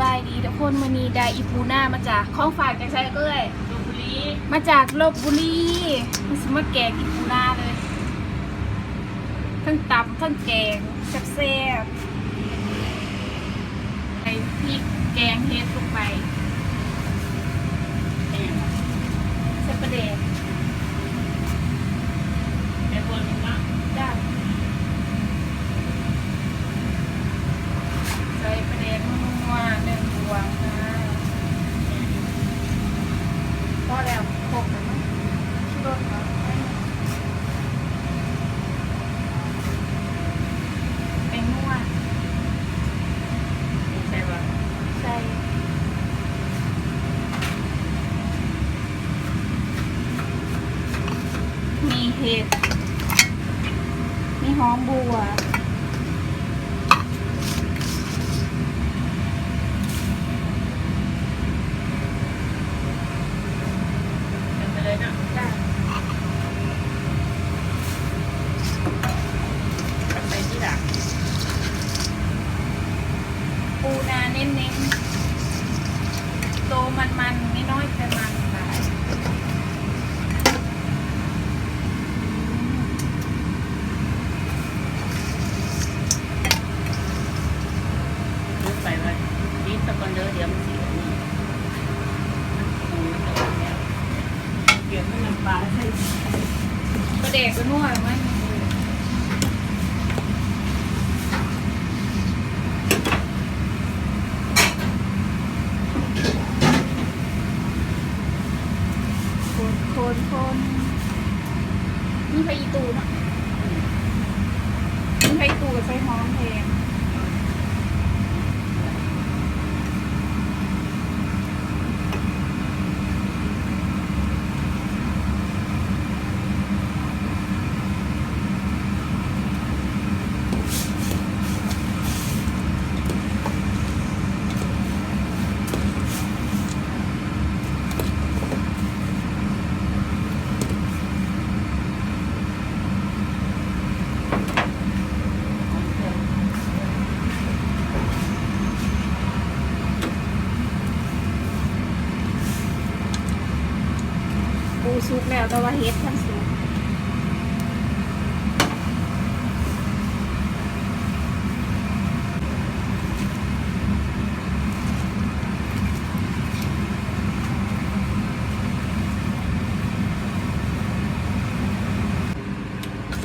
บายดีทุกคนวันนี้ได้อีปูหน้ามาจากข้องฝากจากไซเอ้ย ลพบุรีมาจากลพบุรีมันสมาแกงอีปูหน้าเลยทั้งตำทั้งแกงแซ่บๆใส่พริกแกงเฮ็ดลงไปใส่ประเดก แต่คนนึงนะ ได้ใส่ประเดกนัวๆ1 บวงค่ะพอแล้วครบแล้วมั้งชูรสเนาะเป็นนัว ใช่ปะ ใส่มีเห็ดมีหอมบัวทำไปเลยนะ จ้ะ ไปที่หลัง ปูนาเน้นๆโตมันๆไม่น้อยแต่มันหลาย นึกไปว่าดิสกอนเดอร์เดี๋ยวมันเสียนี่มันจะออกแล้วเกี่ยวกับน้ำปลาใช่ กระเดกก็นัวมันคนนี่ไปอีตูเนาะนี่ไปอีตูกับไฟหอมแทนปูซุกแล้วแต่ว่าเฮ็ดทั้งซุก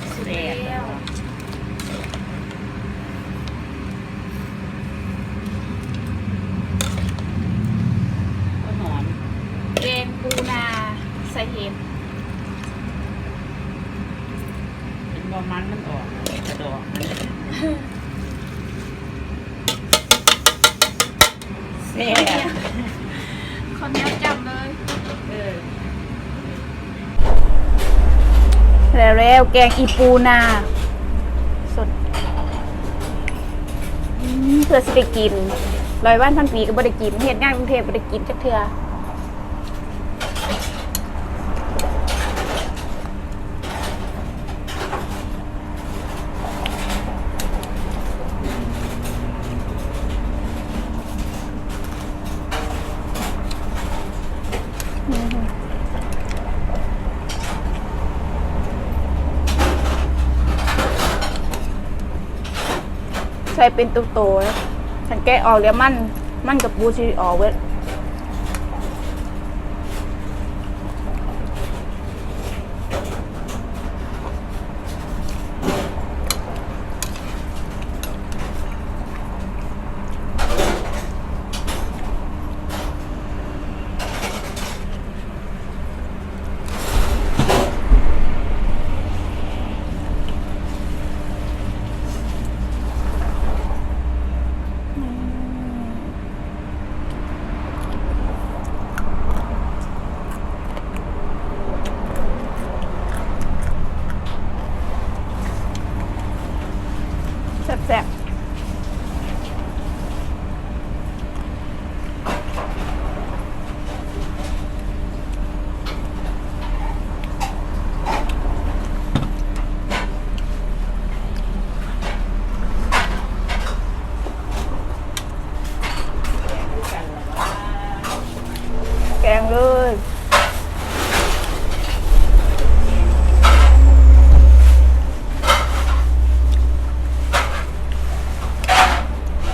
สุก แซ่ แล้ บ ว ก็หอม แกงปูนาใส่เห็ด เป็นบอมันออกกระดอกมันแซ่บ ข้าวเหนียวจำเลย แล้วแกงอีปูนาสดเพื่อสิได้กิน100 วัน 1,000 ปีก็บ่ได้กินเฮ็ดงานกรุงเทพบ่ได้กินจักเทื่อใส่เป็นตัวโตนะฉันแกะออกแล้วมันกับปูชีออกเว้ย กงเลย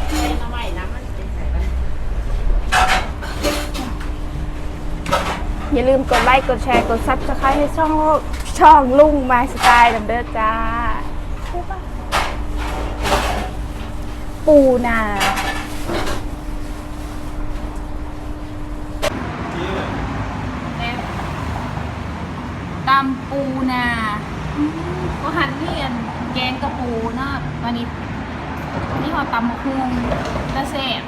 ใส่มาใหม่น้ำมันเป็นใส่ไป อย่าลืมกดไลค์กดแชร์กดซับสไครต์ให้ช่องลุงไมสไตล์เด้อจ้าปูนาตำปูนาก็หันเนียนแกงกระปูเนาะวันนี้นี่เขาตำมะฮุงแล้วแซ่บ